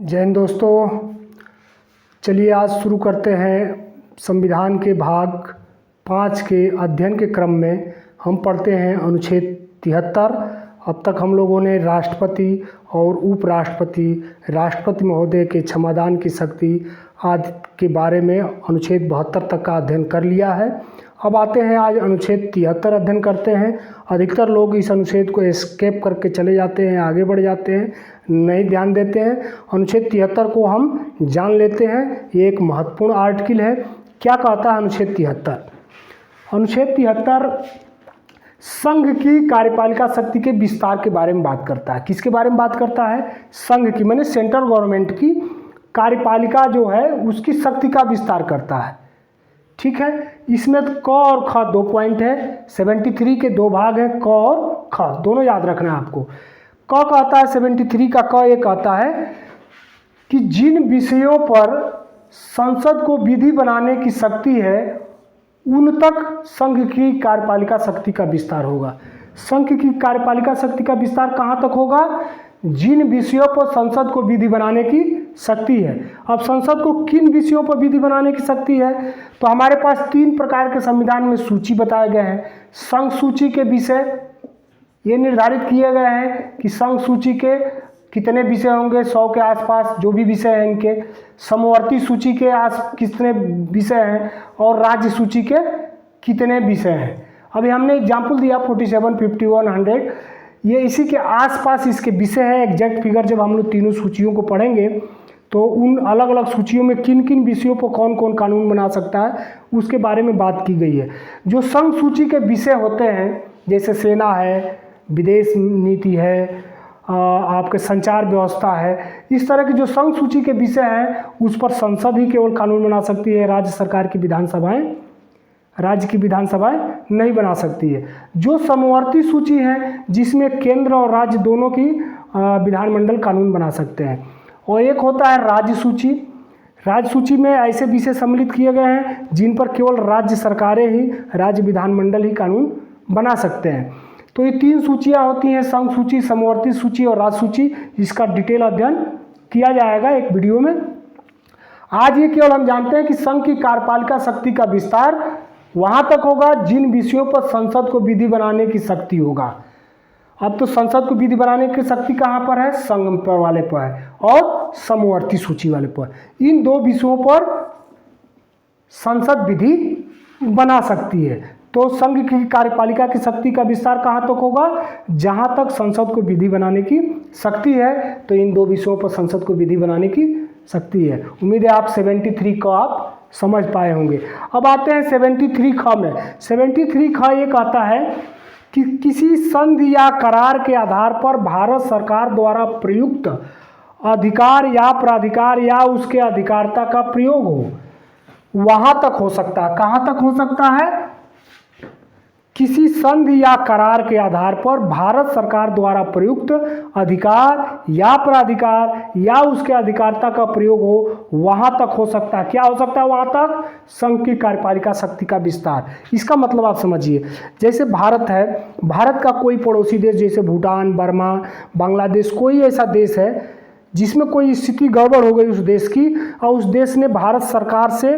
जय हिंद दोस्तों। चलिए आज शुरू करते हैं संविधान के भाग 5 के अध्ययन के क्रम में हम पढ़ते हैं अनुच्छेद 73। अब तक हम लोगों ने राष्ट्रपति और उपराष्ट्रपति, राष्ट्रपति महोदय के क्षमादान की शक्ति आदि के बारे में अनुच्छेद 72 तक का अध्ययन कर लिया है। अब आते हैं आज अनुच्छेद 73 अध्ययन करते हैं। अधिकतर लोग इस अनुच्छेद को एस्केप करके चले जाते हैं, आगे बढ़ जाते हैं, नहीं ध्यान देते हैं। अनुच्छेद 73 को हम जान लेते हैं। ये एक महत्वपूर्ण आर्टिकल है। क्या कहता है अनुच्छेद 73? अनुच्छेद 73 संघ की कार्यपालिका शक्ति के विस्तार के बारे में बात करता है। किसके बारे में बात करता है? संघ की, माने सेंट्रल गवर्नमेंट की कार्यपालिका जो है उसकी शक्ति का विस्तार करता है। ठीक है, इसमें क और ख 2 पॉइंट है। 73 के 2 भाग हैं, क और ख दोनों याद रखना है आपको। क कहता है 73 का क ये कहता है कि जिन विषयों पर संसद को विधि बनाने की शक्ति है उन तक संघ की कार्यपालिका शक्ति का विस्तार होगा। संघ की कार्यपालिका शक्ति का विस्तार कहाँ तक होगा? जिन विषयों पर संसद को विधि बनाने की शक्ति है। अब संसद को किन विषयों पर विधि बनाने की शक्ति है? तो हमारे पास 3 प्रकार के संविधान में सूची बताए गए हैं। संघ सूची के विषय ये निर्धारित किए गए हैं कि संघ सूची के कितने विषय होंगे, 100 के आसपास जो भी विषय हैं इनके। समवर्ती सूची के कितने विषय हैं और राज्य सूची के कितने विषय हैं। अभी हमने एग्जाम्पल दिया 47, 51, 100, ये इसी के आसपास इसके विषय है। एग्जैक्ट फिगर जब हम लोग तीनों सूचियों को पढ़ेंगे तो उन अलग अलग सूचियों में किन किन विषयों पर कौन कौन कानून बना सकता है उसके बारे में बात की गई है। जो संघ सूची के विषय होते हैं जैसे सेना है, विदेश नीति है, आपके संचार व्यवस्था है, इस तरह की जो संघ सूची के विषय हैं उस पर संसद ही केवल कानून बना सकती है। राज्य सरकार की विधानसभाएं, राज्य की विधानसभाएं नहीं बना सकती है। जो समवर्ती सूची है जिसमें केंद्र और राज्य दोनों की विधानमंडल कानून बना सकते हैं। और एक होता है राज्य सूची। राज्य सूची में ऐसे विषय सम्मिलित किए गए हैं जिन पर केवल राज्य सरकारें ही, राज्य विधानमंडल ही कानून बना सकते हैं। तो ये 3 सूचियाँ होती हैं, संघ सूची, समवर्ती सूची और राज्य सूची। इसका डिटेल अध्ययन किया जाएगा एक वीडियो में। आज ये केवल हम जानते हैं कि संघ की कार्यपालिका शक्ति का विस्तार वहाँ तक होगा जिन विषयों पर संसद को विधि बनाने की शक्ति होगा। अब तो संसद को विधि बनाने की शक्ति कहाँ पर है? संघ पर वाले पर है और समवर्ती सूची वाले पर। इन 2 विषयों पर संसद विधि बना सकती है। तो संघ की कार्यपालिका की शक्ति का विस्तार कहाँ तक होगा? जहाँ तक संसद को विधि बनाने की शक्ति है। तो इन 2 विषयों पर संसद को विधि बनाने की शक्ति है। उम्मीद है आप 73 को आप समझ पाए होंगे। अब आते हैं 73 ख में। 73 ख ये कहता है कि किसी संधि या करार के आधार पर भारत सरकार द्वारा प्रयुक्त अधिकार या प्राधिकार या उसके अधिकारिता का प्रयोग हो, वहाँ तक हो सकता है। कहाँ तक हो सकता है? किसी संधि या करार के आधार पर भारत सरकार द्वारा प्रयुक्त अधिकार या प्राधिकार या उसके अधिकारिता का प्रयोग हो, वहाँ तक हो सकता है। क्या हो सकता है वहाँ तक? संघ की कार्यपालिका शक्ति का विस्तार। इसका मतलब आप समझिए, जैसे भारत है, भारत का कोई पड़ोसी देश जैसे भूटान, बर्मा, बांग्लादेश, कोई ऐसा देश है जिसमें कोई स्थिति गड़बड़ हो गई उस देश की और उस देश ने भारत सरकार से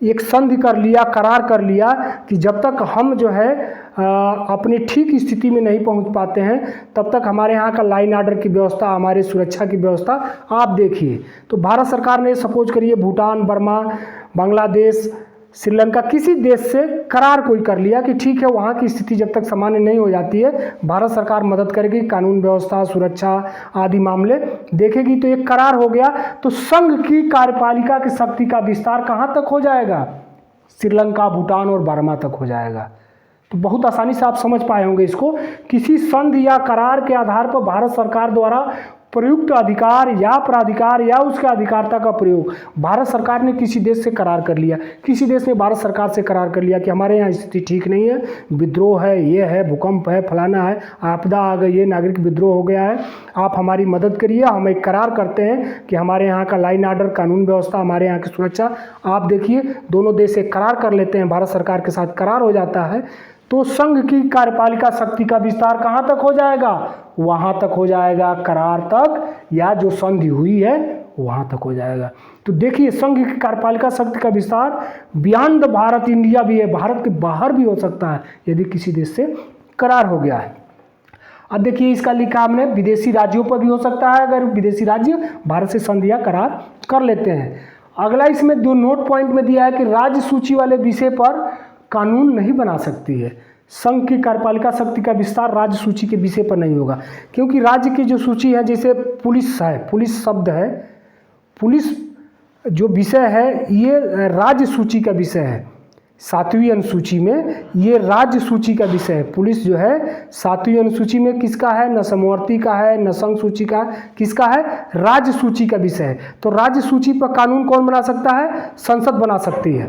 एक संधि कर लिया, करार कर लिया कि जब तक हम जो है अपनी ठीक स्थिति में नहीं पहुंच पाते हैं तब तक हमारे यहाँ का लाइन ऑर्डर की व्यवस्था, हमारे सुरक्षा की व्यवस्था आप देखिए। तो भारत सरकार ने सपोज करिए भूटान, बर्मा, बांग्लादेश, श्रीलंका किसी देश से करार कोई कर लिया कि ठीक है वहाँ की स्थिति जब तक सामान्य नहीं हो जाती है भारत सरकार मदद करेगी, कानून व्यवस्था, सुरक्षा आदि मामले देखेगी। तो एक करार हो गया। तो संघ की कार्यपालिका की शक्ति का विस्तार कहाँ तक हो जाएगा? श्रीलंका, भूटान और बर्मा तक हो जाएगा। तो बहुत आसानी से आप समझ पाए होंगे इसको। किसी संधि या करार के आधार पर भारत सरकार द्वारा प्रयुक्त अधिकार या प्राधिकार या उसके अधिकारिता का प्रयोग। भारत सरकार ने किसी देश से करार कर लिया, किसी देश ने भारत सरकार से करार कर लिया कि हमारे यहाँ स्थिति ठीक नहीं है, विद्रोह है, ये है, भूकंप है, फलाना है, आपदा आ गई है, नागरिक विद्रोह हो गया है, आप हमारी मदद करिए। हम एक करार करते हैं कि हमारे यहाँ का लाइन ऑर्डर, कानून व्यवस्था, हमारे यहाँ की सुरक्षा आप देखिए। दोनों देश एक करार कर लेते हैं, भारत सरकार के साथ करार हो जाता है। तो संघ की कार्यपालिका शक्ति का विस्तार कहाँ तक हो जाएगा? वहाँ तक हो जाएगा, करार तक, या जो संधि हुई है वहाँ तक हो जाएगा। तो देखिए संघ की कार्यपालिका शक्ति का विस्तार बियॉन्ड भारत इंडिया भी है, भारत के बाहर भी हो सकता है यदि किसी देश से करार हो गया है। अब देखिए इसका लिखा हमने विदेशी राज्यों पर भी हो सकता है, अगर विदेशी राज्य भारत से संधि या करार कर लेते हैं। अगला इसमें 2 नोट पॉइंट में दिया है कि राज्य सूची वाले विषय पर कानून नहीं बना सकती है। संघ की कार्यपालिका शक्ति का विस्तार राज्य सूची के विषय पर नहीं होगा, क्योंकि राज्य की जो सूची है, जैसे पुलिस है, पुलिस शब्द है, पुलिस जो विषय है ये राज्य सूची का विषय है। 7वीं अनुसूची में ये राज्य सूची का विषय है। पुलिस जो है 7वीं अनुसूची में किसका है, न समवर्ती का है न संघ सूची का, किसका है, राज्य सूची का विषय है। तो राज्य सूची पर कानून कौन बना सकता है, संसद बना सकती है।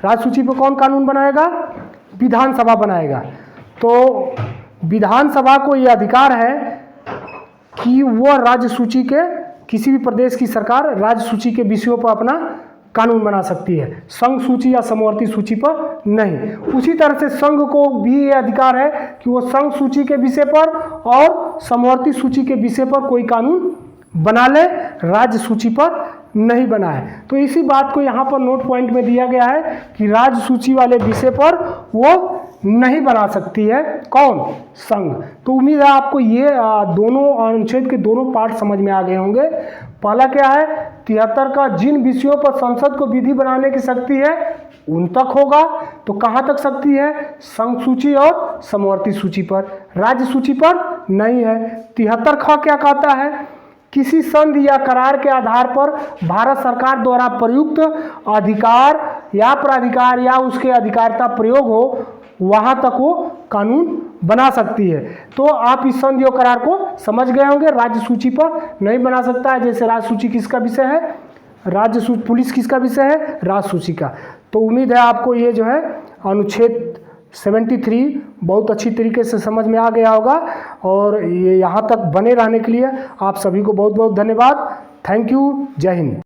राज्य सूची पर कौन कानून बनाएगा, विधानसभा बनाएगा। तो विधानसभा को ये अधिकार है कि वह राज्य सूची के किसी भी प्रदेश की सरकार राज्य सूची के विषयों पर अपना कानून बना सकती है, संघ सूची या समवर्ती सूची पर नहीं। उसी तरह से संघ को भी ये अधिकार है कि वो संघ सूची के विषय पर और समवर्ती सूची के विषय पर कोई कानून बना ले, राज्य सूची पर नहीं बनाए। तो इसी बात को यहाँ पर नोट पॉइंट में दिया गया है कि राज्य सूची वाले विषय पर वो नहीं बना सकती है, कौन, संघ। तो उम्मीद है आपको ये दोनों अनुच्छेद के दोनों पार्ट समझ में आ गए होंगे। पहला क्या है, 73 का जिन विषयों पर संसद को विधि बनाने की शक्ति है उन तक होगा। तो कहाँ तक शक्ति है, संघ सूची और समवर्ती सूची पर, राज्य सूची पर नहीं है। 73 ख क्या कहता है, किसी संधि या करार के आधार पर भारत सरकार द्वारा प्रयुक्त अधिकार या प्राधिकार या उसके अधिकारिता प्रयोग हो, वहाँ तक वो कानून बना सकती है। तो आप इस संधि और करार को समझ गए होंगे। राज्य सूची पर नहीं बना सकता है, जैसे राज्य सूची किसका विषय है, राज्य सूची, पुलिस किसका विषय है, राज्य सूची का। तो उम्मीद है आपको ये जो है अनुच्छेद 73 बहुत अच्छी तरीके से समझ में आ गया होगा। और ये यहाँ तक बने रहने के लिए आप सभी को बहुत बहुत धन्यवाद। थैंक यू, जय हिंद।